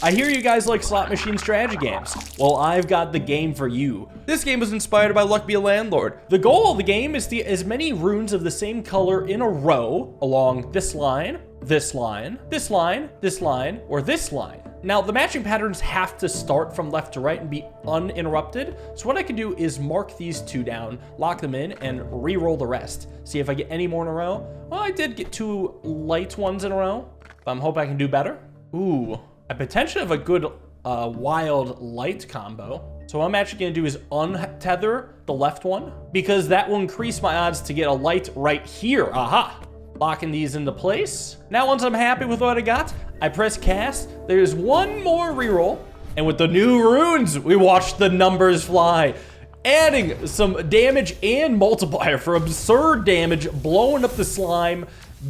I hear you guys like slot machine strategy games. Well, I've got the game for you. This game was inspired by Luck Be a Landlord. The goal of the game is to get as many runes of the same color in a row along this line, this line, this line, this line, or this line. Now, the matching patterns have to start from left to right and be uninterrupted. So what I can do is mark these two down, lock them in, and re-roll the rest. See if I get any more in a row. Well, I did get 2 light ones in a row, but I'm hoping I can do better. Ooh, I potentially have a good wild light combo. So what I'm actually gonna do is untether the left one, because that will increase my odds to get a light right here. Aha! Locking these into place. Now, once I'm happy with what I got, I press cast. There's one more reroll. And with the new runes, we watch the numbers fly. Adding some damage and multiplier for absurd damage, blowing up the slime,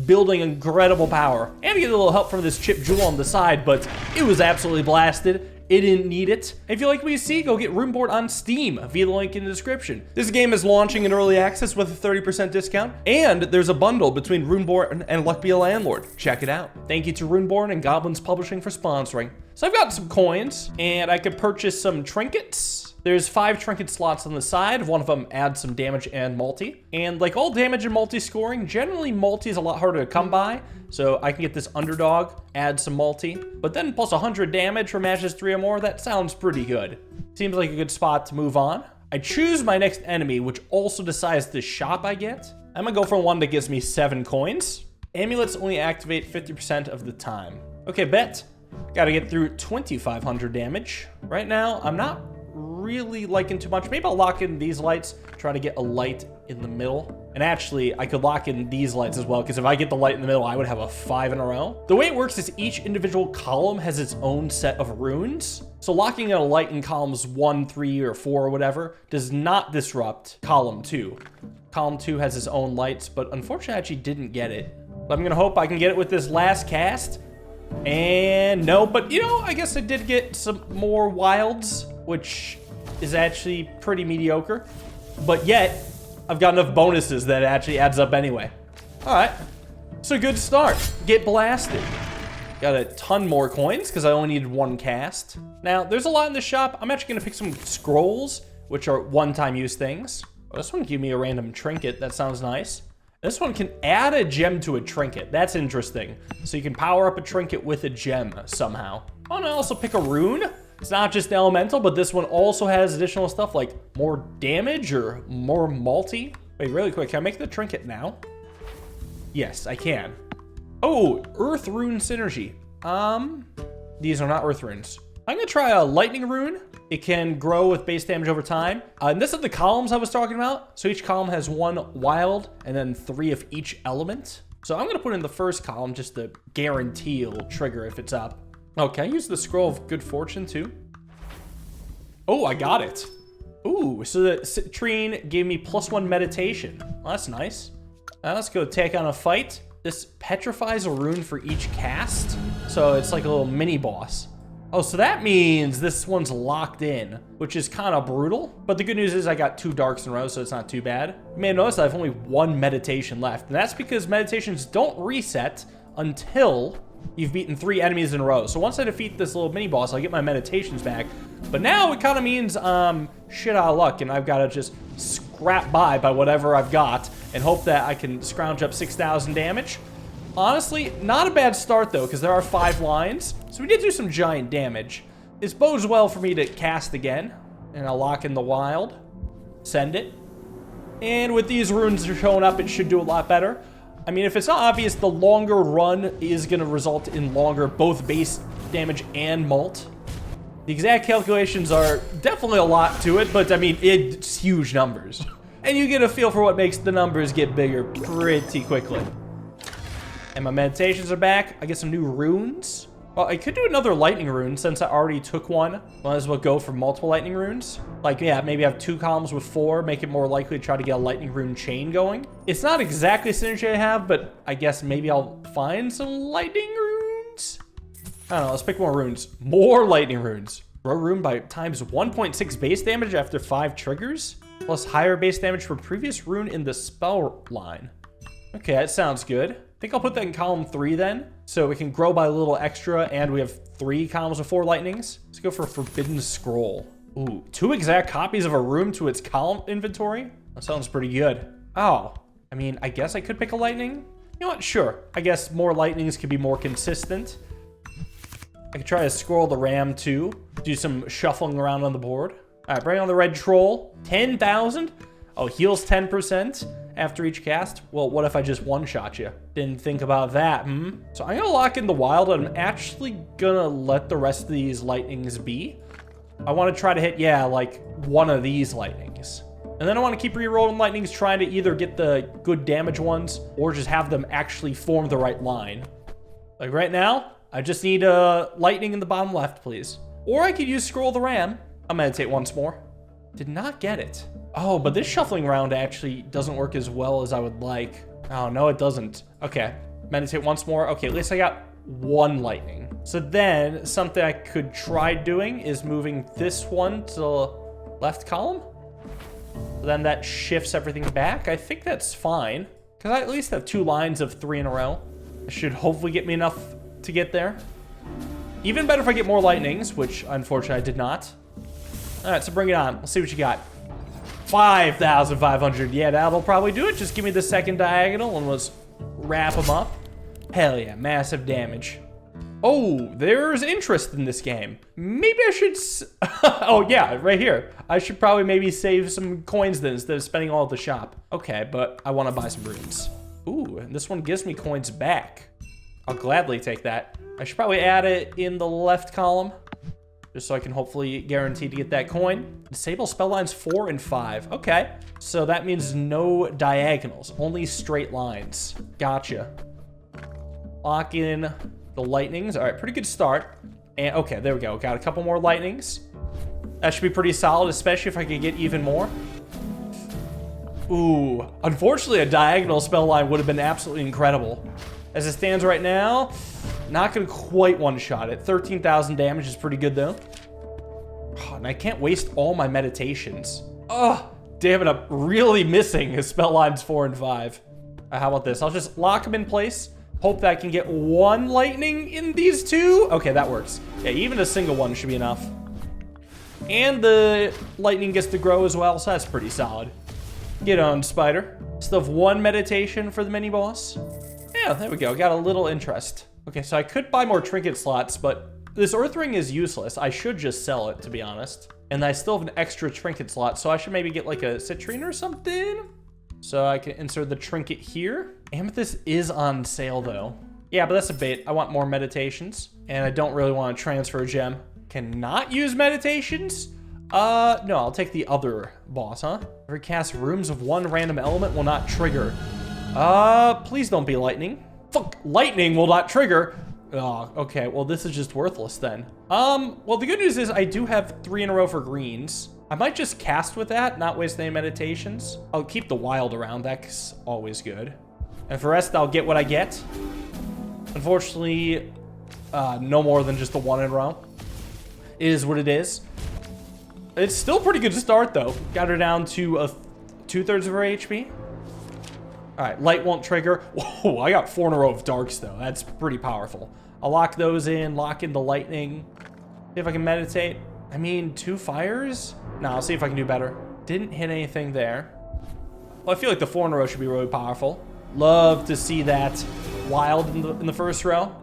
building incredible power. And get a little help from this chip jewel on the side, but it was absolutely blasted. It didn't need it. If you like what you see, go get Runeborn on Steam via the link in the description. This game is launching in early access with a 30% discount, and there's a bundle between Runeborn and Luck Be a Landlord. Check it out. Thank you to Runeborn and Goblins Publishing for sponsoring. So I've got some coins, and I could purchase some trinkets. There's 5 trinket slots on the side. One of them adds some damage and multi. And like all damage and multi scoring, generally multi is a lot harder to come by. So I can get this underdog, add some multi, but then plus 100 damage for matches 3 or more. That sounds pretty good. Seems like a good spot to move on. I choose my next enemy, which also decides the shop I get. I'm gonna go for one that gives me 7 coins. Amulets only activate 50% of the time. Okay, bet. Gotta get through 2,500 damage. Right now, I'm not really liking too much. Maybe I'll lock in these lights, try to get a light in the middle. And actually, I could lock in these lights as well, because if I get the light in the middle, I would have a 5 in a row. The way it works is each individual column has its own set of runes. So locking in a light in columns 1, 3, or 4, or whatever, does not disrupt column 2. Column 2 has its own lights, but unfortunately, I actually didn't get it. But I'm gonna hope I can get it with this last cast. And no, but you know, I guess I did get some more wilds, which is actually pretty mediocre, but yet I've got enough bonuses that it actually adds up anyway. All right, so good start. Get blasted. Got a ton more coins because I only needed 1 cast. Now, there's a lot in the shop. I'm actually gonna pick some scrolls, which are one-time use things. Oh, this one give me a random trinket. That sounds nice. This one can add a gem to a trinket. That's interesting. So you can power up a trinket with a gem somehow. Oh, and I also pick a rune. It's not just elemental, but this one also has additional stuff like more damage or more multi. Wait, really quick, can I make the trinket now? Yes, I can. Oh, earth rune synergy. These are not earth runes. I'm gonna try a lightning rune. It can grow with base damage over time. And this is the columns I was talking about. So each column has 1 wild and then 3 of each element. So I'm gonna put in the first column just to guarantee it'll trigger if it's up. Oh, can I use the scroll of good fortune too? Oh, I got it. Ooh, so the citrine gave me +1 meditation. Well, that's nice. Now let's go take on a fight. This petrifies a rune for each cast. So it's like a little mini boss. Oh, so that means this one's locked in, which is kind of brutal. But the good news is I got 2 darks in a row, so it's not too bad. You may notice I have only 1 meditation left. And that's because meditations don't reset until you've beaten 3 enemies in a row. So once I defeat this little mini boss, I'll get my meditations back. But now it kind of means shit out of luck, and I've got to just scrap by whatever I've got and hope that I can scrounge up 6,000 damage. Honestly, not a bad start though, because there are 5 lines. So we did do some giant damage. This bodes well for me to cast again. And I'll lock in the wild. Send it. And with these runes showing up, it should do a lot better. I mean, if it's not obvious, the longer run is going to result in longer both base damage and mult. The exact calculations are definitely a lot to it, but I mean, it's huge numbers. And you get a feel for what makes the numbers get bigger pretty quickly. And my meditations are back. I get some new runes. Well, I could do another lightning rune since I already took one. Might as well go for multiple lightning runes. Like, yeah, maybe have 2 columns with 4, make it more likely to try to get a lightning rune chain going. It's not exactly synergy I have, but I guess maybe I'll find some lightning runes. I don't know, let's pick more runes. More lightning runes. Grow rune by times 1.6 base damage after 5 triggers, plus higher base damage for previous rune in the spell line. Okay, that sounds good. think I'll put that in column 3 then. So it can grow by a little extra, and we have 3 columns of 4 lightnings. Let's go for Forbidden Scroll. Ooh, 2 exact copies of a room to its column inventory? That sounds pretty good. Oh, I mean, I guess I could pick a lightning. You know what? Sure. I guess more lightnings could be more consistent. I could try to scroll the RAM too. Do some shuffling around on the board. All right, bring on the red troll. 10,000. Oh, heals 10% after each cast. Well, what if I just one-shot you? Didn't think about that, So I'm gonna lock in the wild, and I'm actually gonna let the rest of these lightnings be. I want to try to hit, yeah, like one of these lightnings. And then I want to keep re-rolling lightnings, trying to either get the good damage ones or just have them actually form the right line. Like right now, I just need a lightning in the bottom left, please. Or I could use Scroll the Ram. I'll meditate once more. Did not get it. Oh, but this shuffling round actually doesn't work as well as I would like. Oh, no, it doesn't. Okay, meditate once more. Okay, at least I got 1 lightning. So then something I could try doing is moving this one to the left column. Then that shifts everything back. I think that's fine, because I at least have 2 lines of 3 in a row. It should hopefully get me enough to get there. Even better if I get more lightnings, which unfortunately I did not. All right, so bring it on. Let's see what you got. 5,500. Yeah, that'll probably do it. Just give me the second diagonal and let's wrap them up. Hell yeah, massive damage. Oh, there's interest in this game. Maybe I should... oh, yeah, right here. I should probably maybe save some coins then instead of spending all at the shop. Okay, but I want to buy some runes. Ooh, and this one gives me coins back. I'll gladly take that. I should probably add it in the left column, just so I can hopefully guarantee to get that coin. Disable spell lines 4 and 5. Okay, so that means no diagonals, only straight lines. Gotcha. Lock in the lightnings. All right, pretty good start. And okay, there we go. Got a couple more lightnings. That should be pretty solid, especially if I could get even more. Ooh, unfortunately, a diagonal spell line would have been absolutely incredible. As it stands right now, not gonna quite one-shot it. 13,000 damage is pretty good though. Oh, and I can't waste all my meditations. Oh, damn it, I'm really missing his spell lines 4 and 5. How about this? I'll just lock them in place. Hope that I can get 1 lightning in these 2. Okay, that works. Yeah, even a single one should be enough. And the lightning gets to grow as well, so that's pretty solid. Get on, spider. Still have 1 meditation for the mini-boss. Yeah, there we go. Got a little interest. Okay, so I could buy more trinket slots, but this earth ring is useless. I should just sell it, to be honest. And I still have an extra trinket slot, so I should maybe get like a citrine or something. So I can insert the trinket here. Amethyst is on sale though. Yeah, but that's a bait. I want more meditations, and I don't really want to transfer a gem. Cannot use meditations? No, I'll take the other boss, huh? Every cast rooms of 1 random element will not trigger. Please don't be lightning. Fuck, lightning will not trigger. Oh, okay, well this is just worthless then. Well the good news is I do have 3 in a row for greens. I might just cast with that, not waste any meditations. I'll keep the wild around, that's always good. And for rest, I'll get what I get. Unfortunately, no more than just the 1 in a row. It is what it is. It's still pretty good to start though. Got her down to 2/3 of her HP. All right, light won't trigger. Whoa, I got 4 in a row of darks though. That's pretty powerful. I'll lock those in, lock in the lightning. See if I can meditate. I mean, 2 fires? No, I'll see if I can do better. Didn't hit anything there. Well, I feel like the 4 in a row should be really powerful. Love to see that wild in the first row.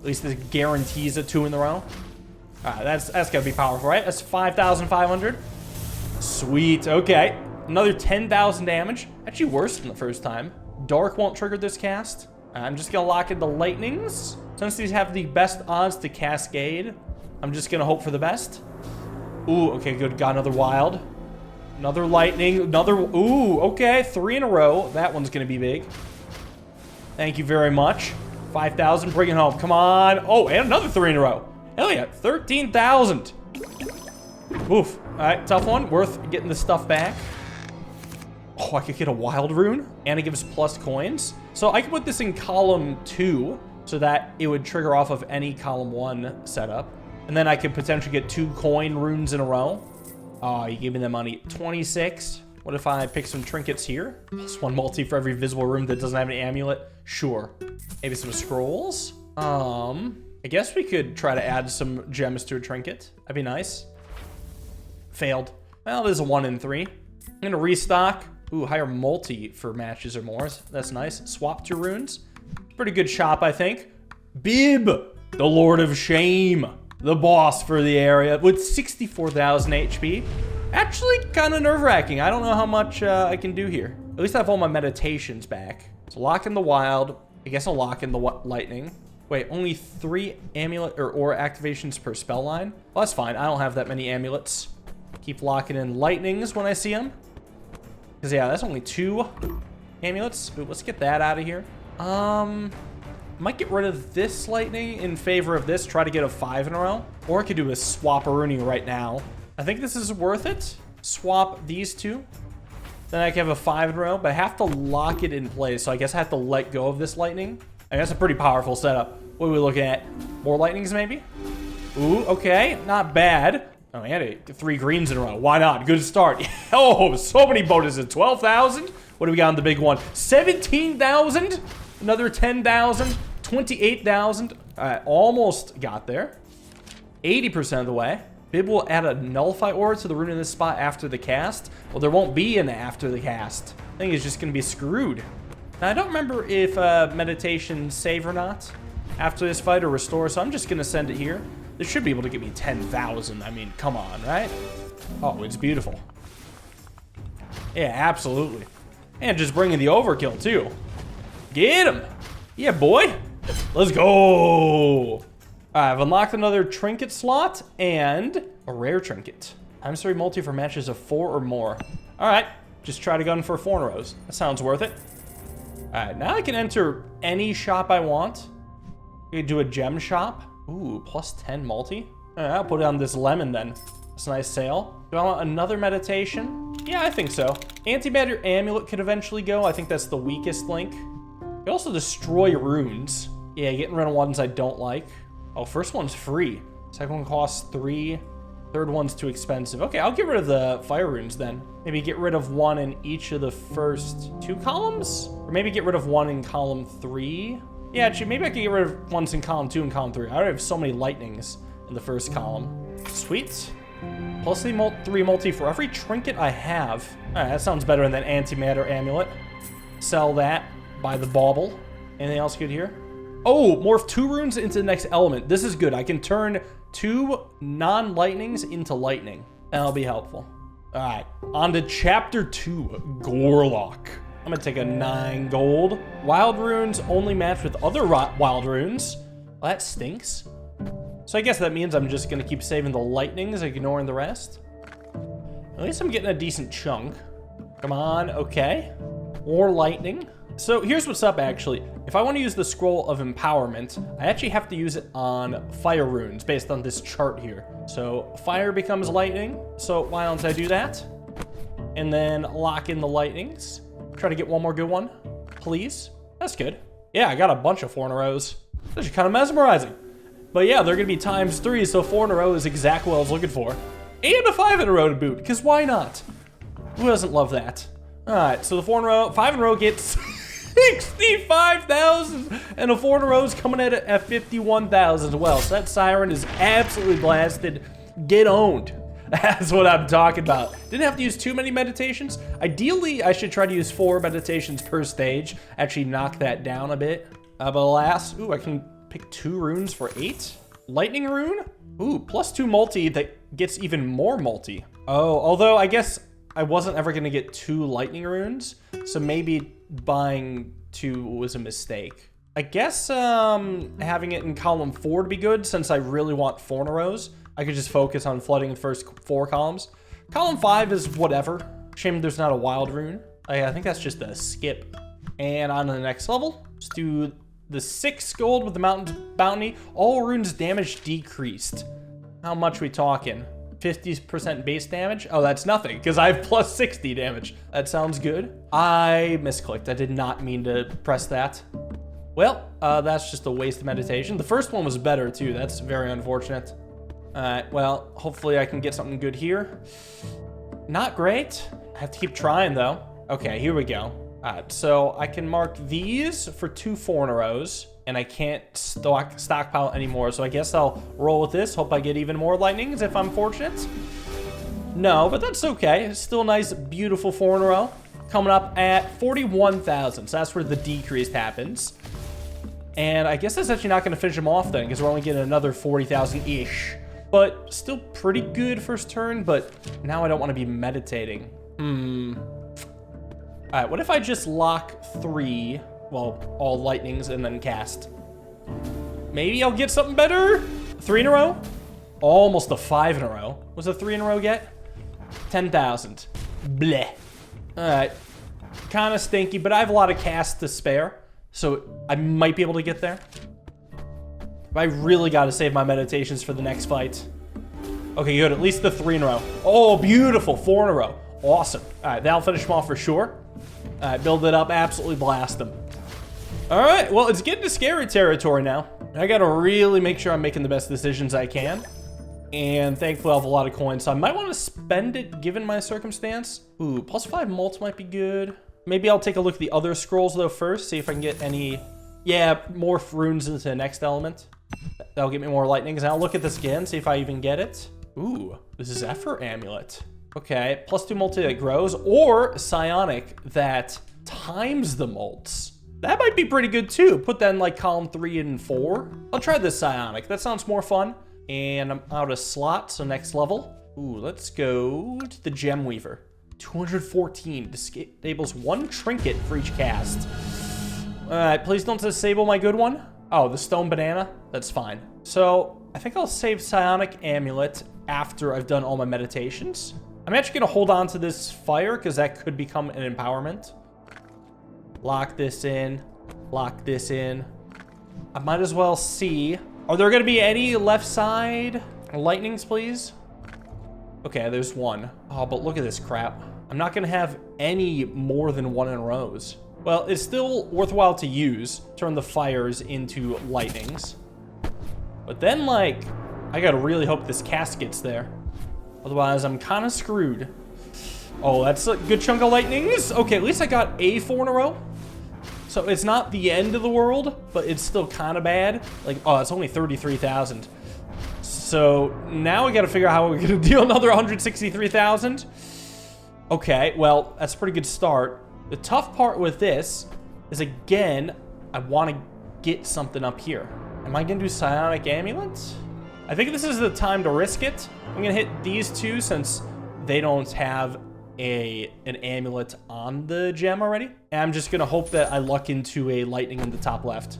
At least this guarantees a 2 in the row. All right, that's gotta be powerful, right? That's 5,500. Sweet, okay. Another 10,000 damage. Actually worse than the first time. Dark won't trigger this cast. I'm just gonna lock in the lightnings. Since these have the best odds to cascade, I'm just gonna hope for the best. Ooh, okay, good. Got another wild. Another lightning. Another, ooh, okay. 3 in a row. That one's gonna be big. Thank you very much. 5,000, bring it home. Come on. Oh, and another 3 in a row. Hell yeah, 13,000. Oof. All right, tough one. Worth getting the stuff back. Oh, I could get a wild rune, and it gives plus coins. So I could put this in column 2 so that it would trigger off of any column 1 setup. And then I could potentially get 2 coin runes in a row. Oh, you gave me the money. 26. What if I pick some trinkets here? Plus 1 multi for every visible room that doesn't have an amulet. Sure. Maybe some scrolls. I guess we could try to add some gems to a trinket. That'd be nice. Failed. Well, there's a 1 in 3. I'm gonna restock. Ooh, higher multi for matches or more. That's nice. Swap 2 runes. Pretty good shop, I think. Bib, the Lord of Shame, the boss for the area with 64,000 HP. Actually, kind of nerve-wracking. I don't know how much I can do here. At least I have all my meditations back. So lock in the wild. I guess I'll lock in the lightning. Wait, only 3 amulet or aura activations per spell line? Well, that's fine. I don't have that many amulets. Keep locking in lightnings when I see them. Because, yeah, that's only 2 amulets. Ooh, let's get that out of here. Might get rid of this lightning in favor of this. Try to get a 5 in a row. Or I could do a swap-a-rooney right now. I think this is worth it. Swap these 2. Then I can have a 5 in a row. But I have to lock it in place. So I guess I have to let go of this lightning. I guess a pretty powerful setup. What are we looking at? More lightnings, maybe? Ooh, okay. Not bad. Oh, I had 3 greens in a row. Why not? Good start. Oh, so many bonuses. 12,000. What do we got on the big one? 17,000. Another 10,000. 28,000. Almost got there. 80% of the way. Bib will add a nullify aura to the rune in this spot after the cast. Well, there won't be an after the cast. I think it's just going to be screwed. Now, I don't remember if meditation save or not after this fight or restore, so I'm just going to send it here. This should be able to give me 10,000. I mean, come on, right? Oh, it's beautiful. Yeah, absolutely. And just bringing the overkill, too. Get him! Yeah, boy! Let's go! I've unlocked another trinket slot and a rare trinket. Times 3 multi for matches of 4 or more. Alright, just try to gun for 4 in a row. That sounds worth it. Alright, now I can enter any shop I want. I can do a gem shop. Ooh, plus 10 multi. Alright, I'll put it on this lemon then. That's a nice sale. Do I want another meditation? Yeah, I think so. Antimatter amulet could eventually go. I think that's the weakest link. You can also destroy runes. Yeah, getting rid of ones I don't like. Oh, first one's free. Second one costs 3. Third one's too expensive. Okay, I'll get rid of the fire runes then. Maybe get rid of 1 in each of the first 2 columns? Or maybe get rid of 1 in column 3? Yeah, actually, maybe I can get rid of ones in column 2 and column 3. I already have so many lightnings in the first column. Sweet. Plus 3 multi for every trinket I have. Alright, that sounds better than antimatter amulet. Sell that. Buy the bauble. Anything else good here? Oh, morph 2 runes into the next element. This is good. I can turn 2 non-lightnings into lightning. That'll be helpful. All right, on to chapter 2, Gorlock. I'm gonna take a 9 gold. Wild runes only match with other wild runes. Well, that stinks. So I guess that means I'm just gonna keep saving the lightnings, ignoring the rest. At least I'm getting a decent chunk. Come on, okay. More lightning. So here's what's up, actually. If I want to use the Scroll of Empowerment, I actually have to use it on fire runes based on this chart here. So fire becomes lightning. So why don't I do that? And then lock in the lightnings. Try to get one more good one, please. That's good. Yeah, I got a bunch of 4 in a rows. That's kind of mesmerizing. But yeah, they're going to be times 3, so 4 in a row is exactly what I was looking for. And a 5 in a row to boot, because why not? Who doesn't love that? All right, so the 4 in a row, 5 in a row gets 65,000, and a 4 in a row is coming at 51,000 as well. So that siren is absolutely blasted. Get owned. That's what I'm talking about. Didn't have to use too many meditations. Ideally, I should try to use 4 meditations per stage. Actually knock that down a bit. But alas, ooh, I can pick 2 runes for 8. Lightning rune? Ooh, plus 2 multi that gets even more multi. Oh, although I guess I wasn't ever gonna get 2 lightning runes, so maybe buying 2 was a mistake. I guess having it in column 4 to be good, since I really want 4 in a rows. I could just focus on flooding the first 4 columns. Column 5 is whatever. Shame there's not a wild rune. I think that's just a skip. And on to the next level. Let's do the 6 gold with the mountain bounty. All runes damage decreased. How much we talking? 50% base damage? Oh, that's nothing, because I have plus 60 damage. That sounds good. I misclicked. I did not mean to press that. Well, that's just a waste of meditation. The first one was better, too. That's very unfortunate. Alright, well, hopefully I can get something good here. Not great. I have to keep trying, though. Okay, here we go. Alright, so I can mark these for 2 4 in a rows, and I can't stockpile anymore, so I guess I'll roll with this. Hope I get even more lightnings if I'm fortunate. No, but that's okay. It's still a nice, beautiful 4 in a row. Coming up at 41,000, so that's where the decrease happens. And I guess that's actually not going to finish them off then, because we're only getting another 40,000-ish. But still pretty good first turn, but now I don't want to be meditating. Alright, what if I just lock 3, well, all lightnings, and then cast? Maybe I'll get something better? 3 in a row? Almost a 5 in a row. What's a 3 in a row get? 10,000. Bleh. Alright. Kind of stinky, but I have a lot of casts to spare, so I might be able to get there. But I really got to save my meditations for the next fight. Okay, good. At least the 3 in a row. Oh, beautiful. 4 in a row. Awesome. Alright, that'll finish them off for sure. Alright, build it up. Absolutely blast them. Alright, well, it's getting to scary territory now. I gotta really make sure I'm making the best decisions I can. And thankfully, I have a lot of coins, so I might want to spend it given my circumstance. Ooh, +5 mults might be good. Maybe I'll take a look at the other scrolls, though, first. See if I can get any... Yeah, more runes into the next element. That'll get me more lightnings. And I'll look at this again, see if I even get it. Ooh, this is Zephyr Amulet. Okay, +2 multi that grows, or Psionic that times the mults. That might be pretty good too. Put that in like column 3 and 4. I'll try this Psionic. That sounds more fun. And I'm out of slot, so next level. Ooh, let's go to the Gem Weaver. 214 disables 1 trinket for each cast. Alright, please don't disable my good one. Oh, the Stone Banana? That's fine. So, I think I'll save Psionic Amulet after I've done all my meditations. I'm actually going to hold on to this fire, because that could become an empowerment. Lock this in. Lock this in. I might as well see. Are there going to be any left side lightnings, please? Okay, there's 1. Oh, but look at this crap. I'm not going to have any more than 1 in rows. Well, it's still worthwhile to use. Turn the fires into lightnings. But then, like, I got to really hope this cast gets there. Otherwise, I'm kind of screwed. Oh, that's a good chunk of lightnings. Okay, at least I got a 4 in a row. So it's not the end of the world, but it's still kind of bad. Like, oh, it's only 33,000. So now we got to figure out how we're going to deal another 163,000. Okay, well, that's a pretty good start. The tough part with this is, again, I want to get something up here. Am I going to do Psionic Amulet? I think this is the time to risk it. I'm going to hit these 2 since they don't have an amulet on the gem already. And I'm just going to hope that I luck into a lightning in the top left.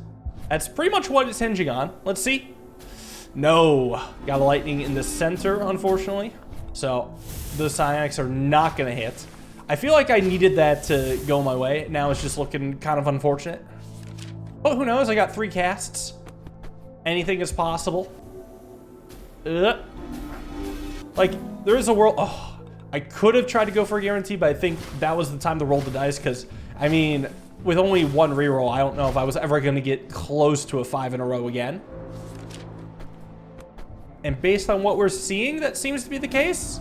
That's pretty much what it's hinging on. Let's see. No. Got a lightning in the center, unfortunately. So the Psionics are not going to hit. I feel like I needed that to go my way. Now it's just looking kind of unfortunate. But who knows? I got 3 casts. Anything is possible. Like, there is a world... Oh, I could have tried to go for a guarantee, but I think that was the time to roll the dice, because, I mean, with only 1 reroll, I don't know if I was ever going to get close to a 5 in a row again. And based on what we're seeing, that seems to be the case.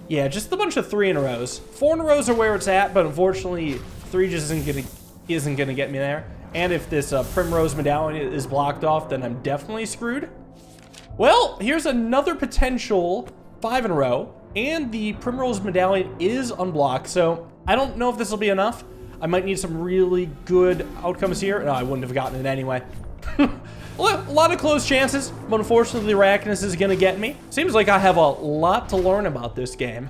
Yeah, just a bunch of 3 in a rows. 4 in a rows are where it's at, but unfortunately, 3 just isn't gonna get me there. And if this Primrose Medallion is blocked off, then I'm definitely screwed. Well, here's another potential 5 in a row, and the Primrose Medallion is unblocked, so I don't know if this will be enough. I might need some really good outcomes here. No, I wouldn't have gotten it anyway. A lot of close chances, but unfortunately, the Arachnus is gonna get me. Seems like I have a lot to learn about this game.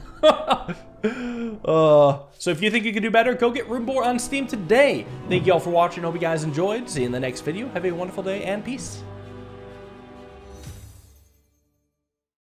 So if you think you can do better, go get Runeborn on Steam today. Thank you all for watching. Hope you guys enjoyed. See you in the next video. Have a wonderful day, and peace.